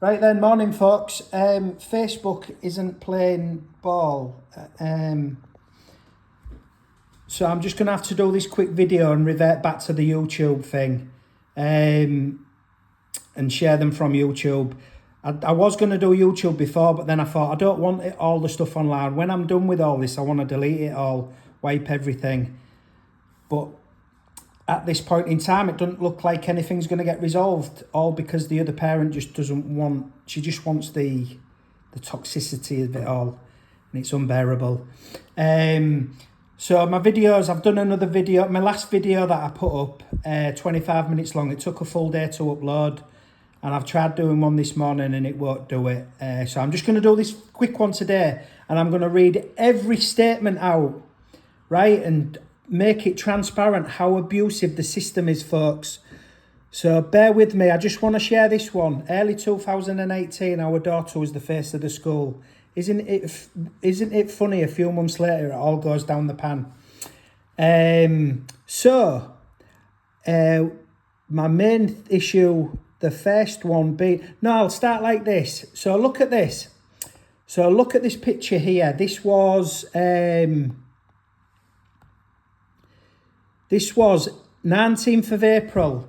Right then, morning folks. Facebook isn't playing ball. So I'm just going to have to do this quick video and revert back to the YouTube thing and share them from YouTube. I was going to do YouTube before, but then I thought I don't want all the stuff online. When I'm done with all this, I want to delete it all, wipe everything. But at this point in time, it doesn't look like anything's going to get resolved, all because the other parent just doesn't want, she just wants the toxicity of it all, and it's unbearable. So my videos, I've done another video, my last video that I put up, 25 minutes long, it took a full day to upload, and I've tried doing one this morning and it won't do it. So I'm just going to do this quick one today, and I'm going to read every statement out, right, and make it transparent how abusive the system is, folks. So bear with me. I just want to share this one. Early 2018, our daughter was the face of the school. Isn't it funny? A few months later, it all goes down the pan. My main issue, the first one I'll start like this. So look at this. So look at this picture here. This was 19th of April.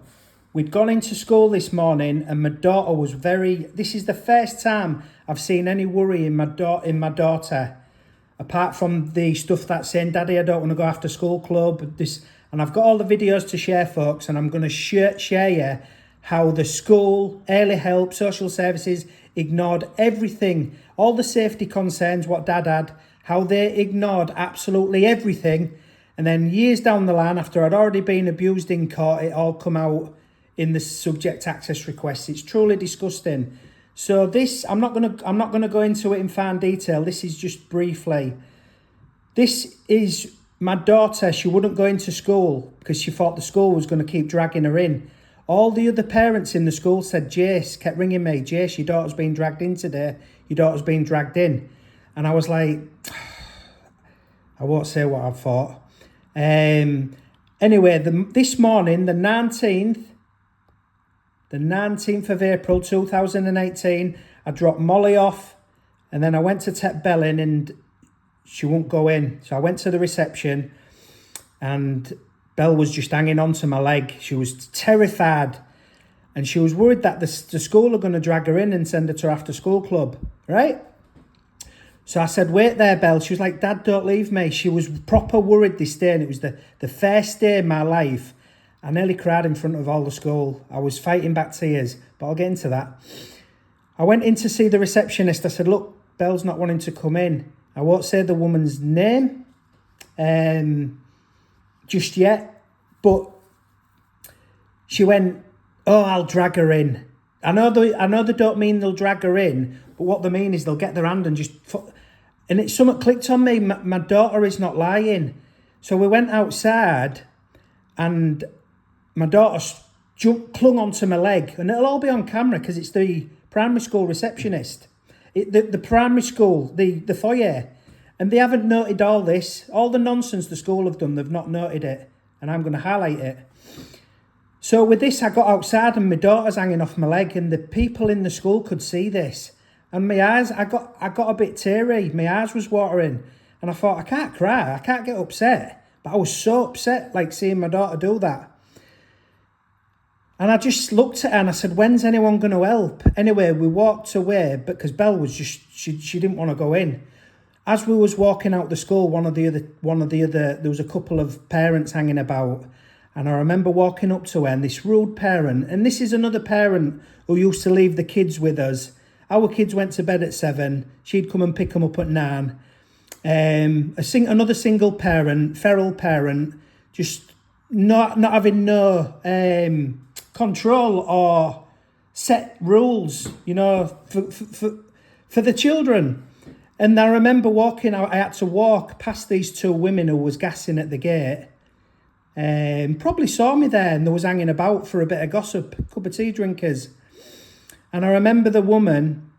We'd gone into school this morning and my daughter was this is the first time I've seen any worry in my daughter, apart from the stuff that's saying, Daddy, I don't want to go after school club. And I've got all the videos to share, folks, and I'm going to share you how the school, early help, social services ignored everything, all the safety concerns, what Dad had, how they ignored absolutely everything. And then years down the line, after I'd already been abused in court, it all come out in the subject access requests. It's truly disgusting. So this, I'm not gonna go into it in fine detail. This is just briefly. This is my daughter. She wouldn't go into school because she thought the school was going to keep dragging her in. All the other parents in the school said, Jace, kept ringing me, Jace, your daughter's been dragged in today. Your daughter's been dragged in. And I was like, I won't say what I thought. Anyway, this morning, the 19th of April 2018, I dropped Molly off, and then I went to take Belle in, and she won't go in. So I went to the reception, and Belle was just hanging onto my leg. She was terrified, and she was worried that the school are going to drag her in and send her to after school club, right? So I said, wait there, Belle. She was like, Dad, don't leave me. She was proper worried this day, and it was the first day of my life. I nearly cried in front of all the school. I was fighting back tears, but I'll get into that. I went in to see the receptionist. I said, look, Belle's not wanting to come in. I won't say the woman's name just yet, but she went, oh, I'll drag her in. I know they don't mean they'll drag her in, but what they mean is they'll get their hand and just... And it something clicked on me. My daughter is not lying. So we went outside and my daughter clung onto my leg. And it'll all be on camera because it's the primary school receptionist. The primary school, the foyer. And they haven't noted all this. All the nonsense the school have done, they've not noted it. And I'm going to highlight it. So with this, I got outside and my daughter's hanging off my leg, and the people in the school could see this. And my eyes, I got a bit teary. My eyes was watering. And I thought, I can't cry. I can't get upset. But I was so upset, like, seeing my daughter do that. And I just looked at her and I said, when's anyone going to help? Anyway, we walked away because Belle was just, she didn't want to go in. As we was walking out the school, one of the other, there was a couple of parents hanging about. And I remember walking up to her, and this rude parent, and this is another parent who used to leave the kids with us. Our kids went to bed at 7. She'd come and pick them up at 9. Another single parent, feral parent, just not having no control or set rules, you know, for the children. And I remember walking out. I had to walk past these two women who was gassing at the gate. Probably saw me there, and they was hanging about for a bit of gossip, cup of tea drinkers. And I remember the woman,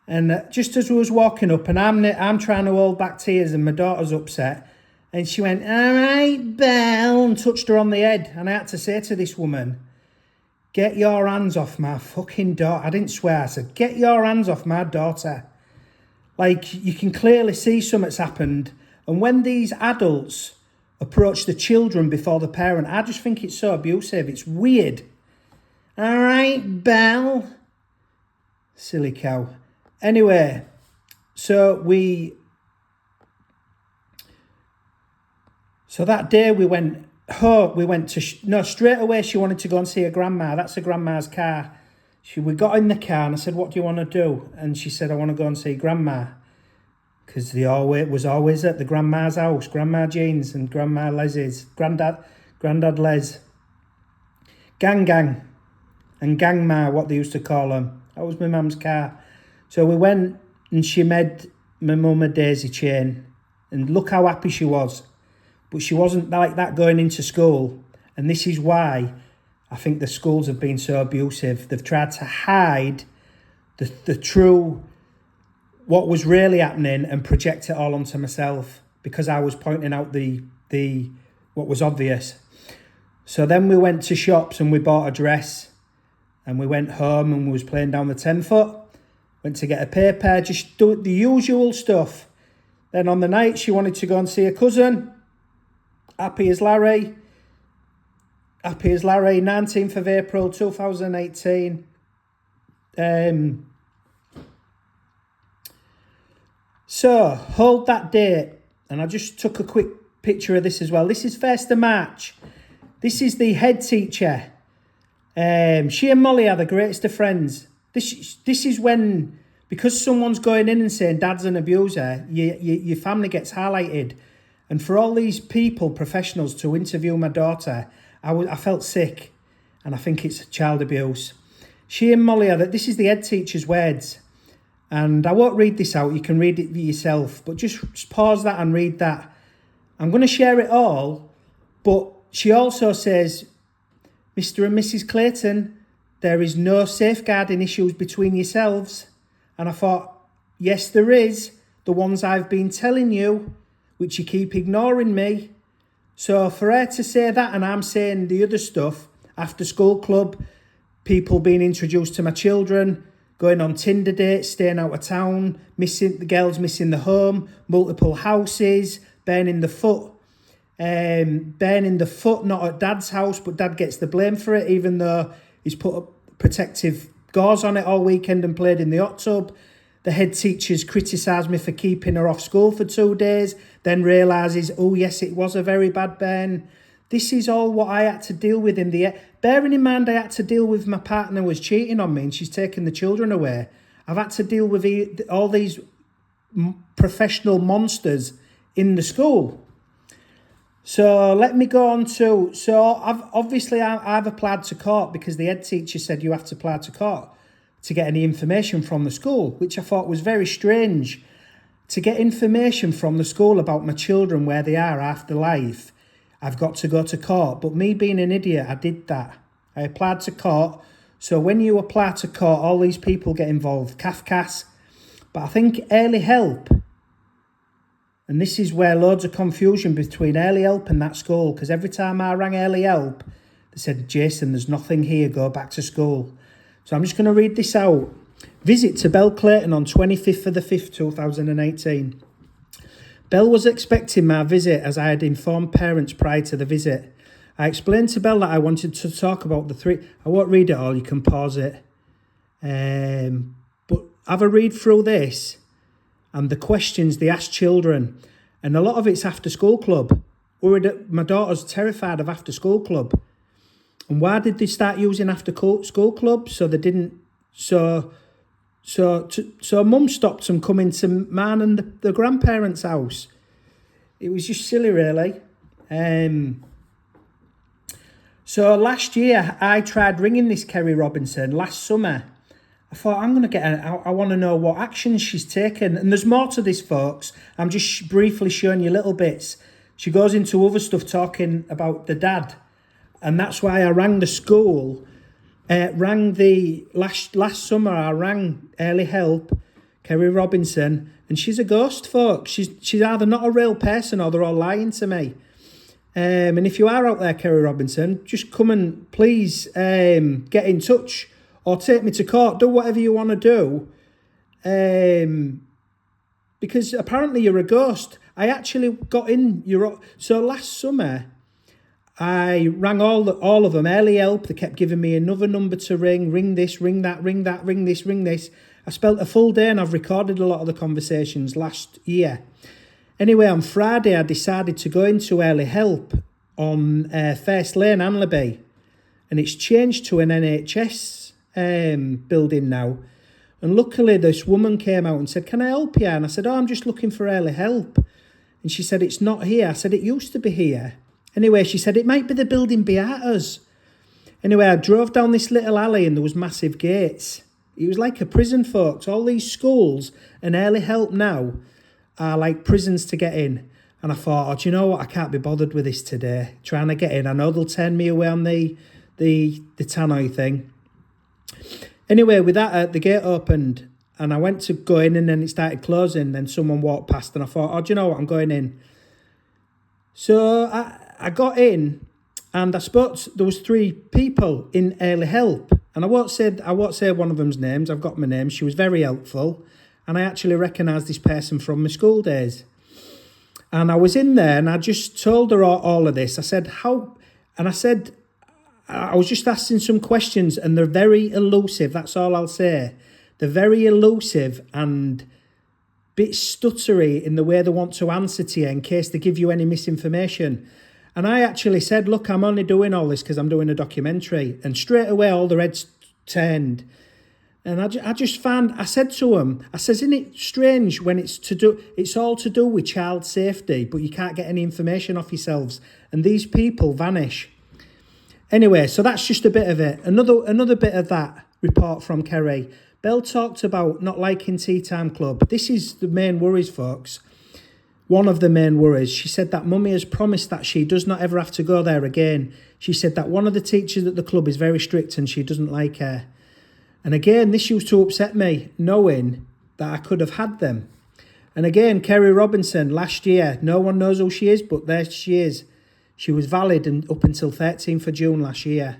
and just as we was walking up, and I'm trying to hold back tears, and my daughter's upset, and she went, all right, Belle, and touched her on the head. And I had to say to this woman, get your hands off my fucking daughter. I didn't swear. I said, get your hands off my daughter. Like, you can clearly see something's happened. And when these adults approach the children before the parent, I just think it's so abusive. It's weird. All right, Belle. Silly cow. Anyway, so that day we went home. We went to, straight away she wanted to go and see her grandma. That's her grandma's car. We got in the car and I said, what do you want to do? And she said, I want to go and see grandma. Because was always at the grandma's house, Grandma Jean's and Grandma Les's, Grandad Les. Gang, and Gangma, what they used to call them. That was my mum's car. So we went and she made my mum a daisy chain. And look how happy she was. But she wasn't like that going into school. And this is why I think the schools have been so abusive. They've tried to hide the true, what was really happening, and project it all onto myself because I was pointing out the what was obvious. So then we went to shops and we bought a dress and we went home and we was playing down the 10-foot. Went to get a paper, just do the usual stuff. Then on the night she wanted to go and see her cousin. Happy as Larry, 19th of April 2018. So, hold that date. And I just took a quick picture of this as well. This is 1st of March. This is the head teacher. She and Molly are the greatest of friends. This is when, because someone's going in and saying dad's an abuser, your family gets highlighted. And for all these people, professionals, to interview my daughter, I felt sick. And I think it's child abuse. She and Molly this is the head teacher's words. And I won't read this out. You can read it yourself. But just pause that and read that. I'm going to share it all. But she also says, Mr. and Mrs. Clayton, there is no safeguarding issues between yourselves. And I thought, yes, there is. The ones I've been telling you, which you keep ignoring me. So for her to say that, and I'm saying the other stuff, after school club, people being introduced to my children, going on Tinder dates, staying out of town, the girls missing the home, multiple houses, burning the foot not at dad's house, but dad gets the blame for it, even though he's put a protective gauze on it all weekend and played in the hot tub. The head teachers criticised me for keeping her off school for 2 days, then realises, oh yes, it was a very bad burn. This is all what I had to deal with in the... Bearing in mind I had to deal with my partner was cheating on me and she's taken the children away. I've had to deal with all these professional monsters in the school. So let me go on to... So I've applied to court because the head teacher said you have to apply to court to get any information from the school, which I thought was very strange. To get information from the school about my children, where they are after life, I've got to go to court. But me being an idiot, I did that. I applied to court. So when you apply to court, all these people get involved. Kafkas. But I think early help, and this is where loads of confusion between early help and that school, because every time I rang early help, they said, Jason, there's nothing here, go back to school. So I'm just going to read this out. Visit to Belle Clayton on 25th of the 5th, 2018. Belle was expecting my visit as I had informed parents prior to the visit. I explained to Belle that I wanted to talk about the three... I won't read it all, you can pause it. But have a read through this and the questions they ask children. And a lot of it's after school club. My daughter's terrified of after school club. And why did they start using after school club? So they didn't... So mum stopped them coming to mine and the grandparents' house. It was just silly, really. So last year, I tried ringing this Kerry Robinson last summer. I thought, I'm going to get I want to know what actions she's taken. And there's more to this, folks. I'm just briefly showing you little bits. She goes into other stuff talking about the dad. And that's why I rang the school. Last summer, I rang early help, Kerry Robinson, and she's a ghost, folks. She's either not a real person or they're all lying to me. And if you are out there, Kerry Robinson, just come and please get in touch or take me to court. Do whatever you want to do. Because apparently you're a ghost. I actually got in your... So last summer, I rang all of them, early help. They kept giving me another number to ring. Ring this, ring that, ring that, ring this, ring this. I spent a full day and I've recorded a lot of the conversations last year. Anyway, on Friday, I decided to go into early help on First Lane, Anlaby. And it's changed to an NHS building now. And luckily, this woman came out and said, "Can I help you?" And I said, "Oh, I'm just looking for early help." And she said, "It's not here." I said, "It used to be here." Anyway, she said, "It might be the building behind us." Anyway, I drove down this little alley and there was massive gates. It was like a prison, folks. All these schools and early help now are like prisons to get in. And I thought, oh, do you know what? I can't be bothered with this today. Trying to get in. I know they'll turn me away on the tannoy thing. Anyway, with that, the gate opened and I went to go in and then it started closing. Then someone walked past and I thought, oh, do you know what? I'm going in. So I got in and I spoke there was 3 people in early help. And I won't say one of them's names. I've got my name. She was very helpful. And I actually recognised this person from my school days. And I was in there and I just told her all of this. I said, how... And I said... I was just asking some questions and they're very elusive. That's all I'll say. They're very elusive and bit stuttery in the way they want to answer to you in case they give you any misinformation. And I actually said, look, I'm only doing all this because I'm doing a documentary. And straight away, all the heads turned. And I just found, I said to them, I says, isn't it strange when it's all to do with child safety, but you can't get any information off yourselves. And these people vanish. Anyway, so that's just a bit of it. Another bit of that report from Kerry. Belle talked about not liking Tea Time Club. This is the main worries, folks. One of the main worries. She said that Mummy has promised that she does not ever have to go there again. She said that one of the teachers at the club is very strict and she doesn't like her. And again, this used to upset me, knowing that I could have had them. And again, Kerry Robinson, last year, no one knows who she is, but there she is. She was valid up until 13th of June last year.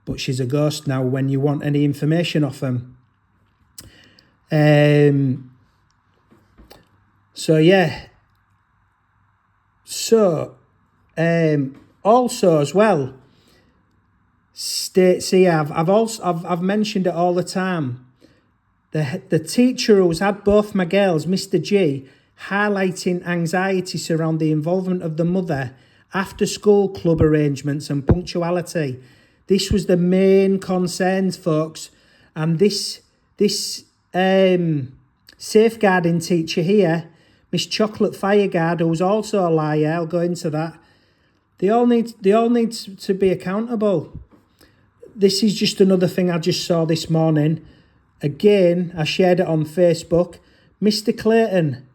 But she's a ghost now when you want any information off them. So, yeah. So, also as well, see, I've mentioned it all the time. The teacher who's had both my girls, Mr. G, highlighting anxiety surrounding the involvement of the mother, after school club arrangements and punctuality. This was the main concerns, folks. And this safeguarding teacher here, Miss Chocolate Fireguard, who's also a liar, I'll go into that. They all need to be accountable. This is just another thing I just saw this morning. Again, I shared it on Facebook. Mr. Clayton,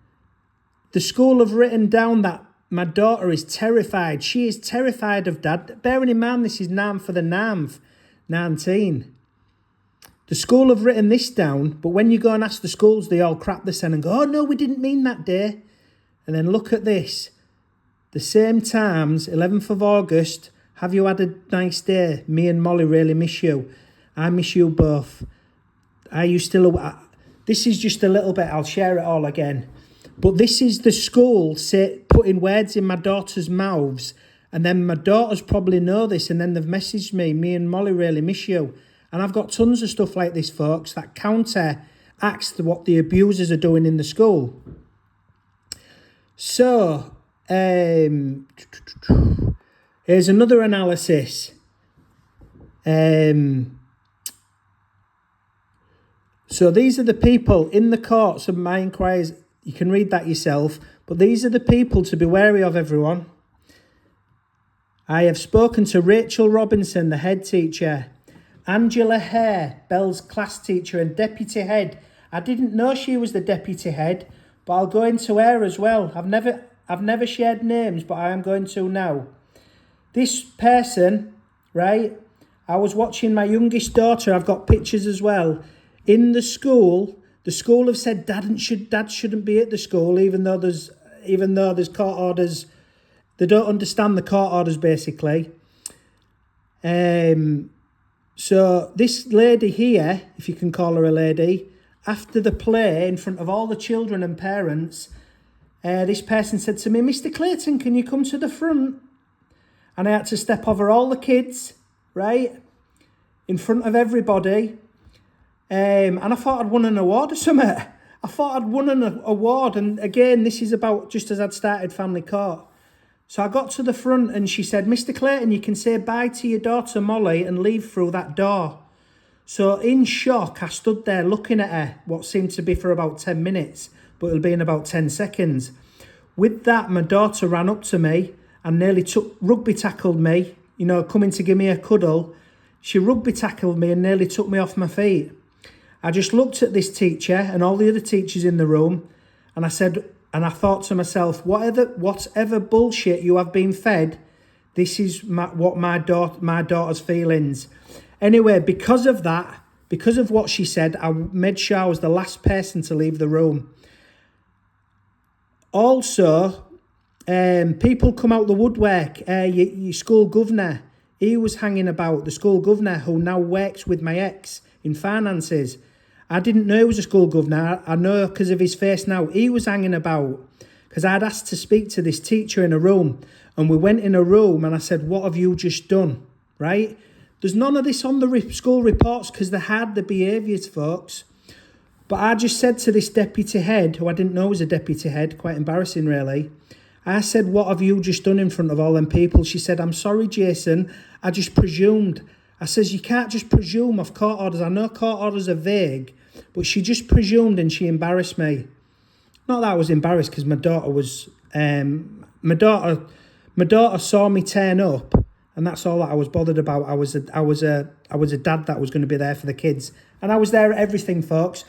the school have written down that my daughter is terrified. She is terrified of Dad. Bearing in mind, this is NAM for the NAMV, 19. The school have written this down, but when you go and ask the schools, they all crap this in and go, oh, no, we didn't mean that day. And then look at this. The same times, 11th of August, have you had a nice day? Me and Molly really miss you. I miss you both. Are you still... This is just a little bit. I'll share it all again. But this is the school putting words in my daughter's mouths. And then my daughters probably know this. And then they've messaged me and Molly really miss you. And I've got tons of stuff like this, folks, that counteracts what the abusers are doing in the school. So, here's another analysis. So these are the people in the courts of my inquiries. You can read that yourself. But these are the people to be wary of, everyone. I have spoken to Rachel Robinson, the head teacher. Angela Hare, Belle's class teacher and deputy head. I didn't know she was the deputy head, but I'll go into her as well. I've never shared names, but I am going to now. This person, right? I was watching my youngest daughter. I've got pictures as well. In the school have said Dad shouldn't be at the school, even though there's court orders They don't understand the court orders, basically. So this lady here, if you can call her a lady, after the play, in front of all the children and parents, this person said to me, "Mr. Clayton, can you come to the front?" And I had to step over all the kids, right, in front of everybody. And I thought I'd won an award or something. I thought I'd won an award. And again, this is about just as I'd started family court. So I got to the front and she said, "Mr. Clayton, you can say bye to your daughter Molly and leave through that door." So in shock, I stood there looking at her, what seemed to be for about 10 minutes, but it'll be in about 10 seconds. With that, my daughter ran up to me and nearly rugby tackled me, coming to give me a cuddle. She rugby tackled me and nearly took me off my feet. I just looked at this teacher and all the other teachers in the room and I said, and I thought to myself, whatever bullshit you have been fed, this is my daughter's feelings. Anyway, because of that, because of what she said, I made sure I was the last person to leave the room. Also, people come out the woodwork. Your school governor, he was hanging about, the school governor who now works with my ex in finances. I didn't know he was a school governor. I know because of his face now. He was hanging about because I'd asked to speak to this teacher in a room. And we went in a room and I said, "What have you just done?" Right? There's none of this on the school reports because they had the behaviours, folks. But I just said to this deputy head, who I didn't know was a deputy head, quite embarrassing really. I said, "What have you just done in front of all them people?" She said, "I'm sorry, Jason. I just presumed." I says, "You can't just presume off court orders. I know court orders are vague, but she just presumed and she embarrassed me." Not that I was embarrassed because my daughter was, my daughter saw me turn up, and that's all that I was bothered about. I was a dad that was going to be there for the kids, and I was there at everything, folks.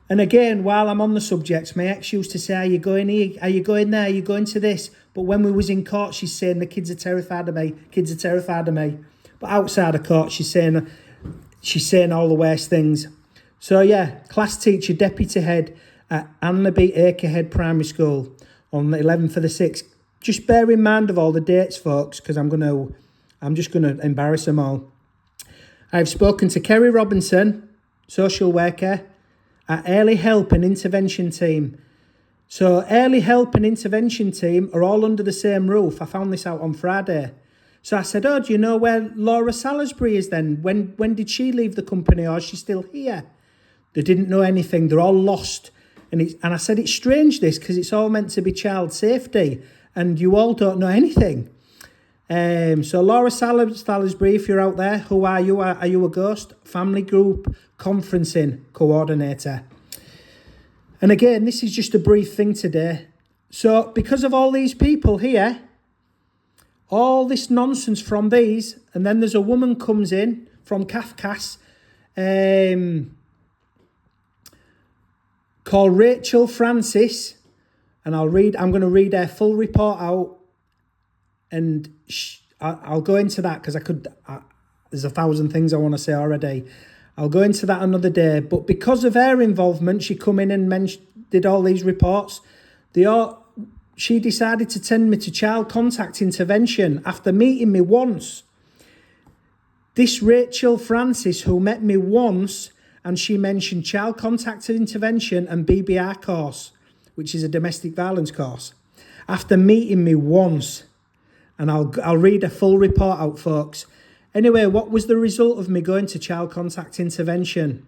And again, while I'm on the subject, my ex used to say, "Are you going here? Are you going there? Are you going to this?" But when we was in court, she's saying the kids are terrified of me. Kids are terrified of me. But outside of court, she's saying all the worst things. So yeah, class teacher, deputy head at Anlaby Acrehead Primary School on the 11th of the 6th. Just bear in mind of all the dates, folks, because I'm just gonna embarrass them all. I've spoken to Kerry Robinson, social worker, at Early Help and Intervention Team. So Early Help and Intervention Team are all under the same roof. I found this out on Friday. So I said, "Oh, do you know where Laura Salisbury is then? When did she leave the company, or is she still here?" They didn't know anything. They're all lost. And I said, "It's strange this, because it's all meant to be child safety, and you all don't know anything." So Laura Salisbury, if you're out there, who are you? Are you a ghost? Family group conferencing coordinator. And again, this is just a brief thing today. So because of all these people here, all this nonsense from these, and then there's a woman comes in from Kafkas, called Rachel Francis, and I'm going to read her full report out, and I'll go into that because there's 1,000 things I want to say already. I'll go into that another day. But because of her involvement, she come in and did all these reports. She decided to send me to child contact intervention after meeting me once. This Rachel Francis, who met me once, and she mentioned child contact intervention and BBR course, which is a domestic violence course, after meeting me once. And I'll read a full report out, folks. Anyway, what was the result of me going to child contact intervention?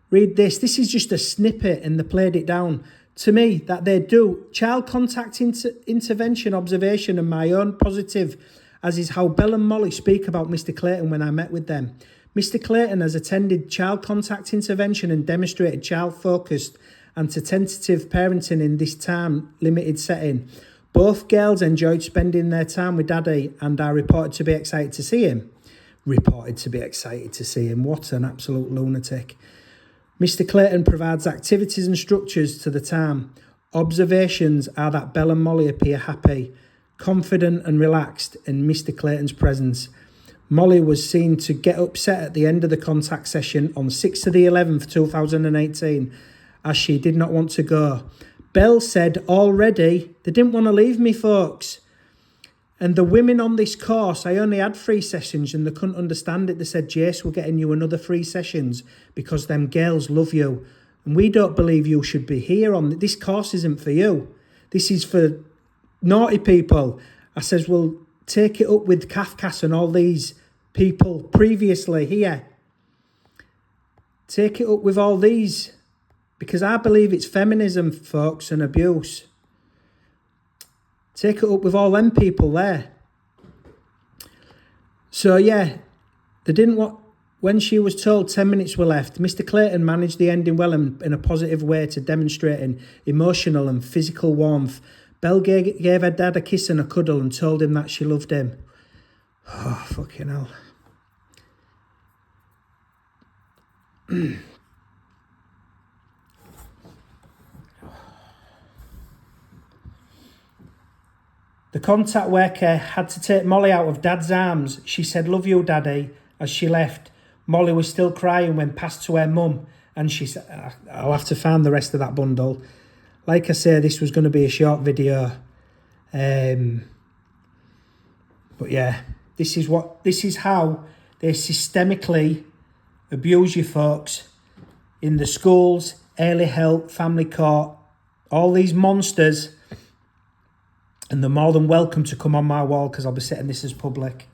Read this. This is just a snippet, and they played it down to me that they do child contact intervention observation, and my own positive, as is how Belle and Molly speak about Mr. Clayton when I met with them. Mr. Clayton has attended child contact intervention and demonstrated child-focused and tentative parenting in this time-limited setting. Both girls enjoyed spending their time with Daddy and are reported to be excited to see him. Reported to be excited to see him. What an absolute lunatic. Mr. Clayton provides activities and structures to the time. Observations are that Belle and Molly appear happy, confident and relaxed in Mr. Clayton's presence. Molly was seen to get upset at the end of the contact session on 6th of the 11th, 2018, as she did not want to go. Belle said already they didn't want to leave me, folks. And the women on this course, I only had 3 sessions and they couldn't understand it. They said, Jace, we're getting you another 3 sessions because them girls love you. And we don't believe you should be here on this course. Isn't for you. This is for naughty people. I says, well, take it up with Kafkas and all these people previously here. Take it up with all these. Because I believe it's feminism, folks, and abuse. Take it up with all them people there. So, yeah, they didn't want... When she was told 10 minutes were left, Mr. Clayton managed the ending well and in a positive way to demonstrating emotional and physical warmth. Belle gave her dad a kiss and a cuddle and told him that she loved him. Oh, fucking hell. The contact worker had to take Molly out of Dad's arms. She said, love you, Daddy, as she left. Molly was still crying when passed to her mum. And she said, I'll have to find the rest of that bundle. Like I say, this was going to be a short video. But yeah, this is how they systemically abuse you folks in the schools, early help, family court, all these monsters. And they're more than welcome to come on my wall because I'll be setting this as public.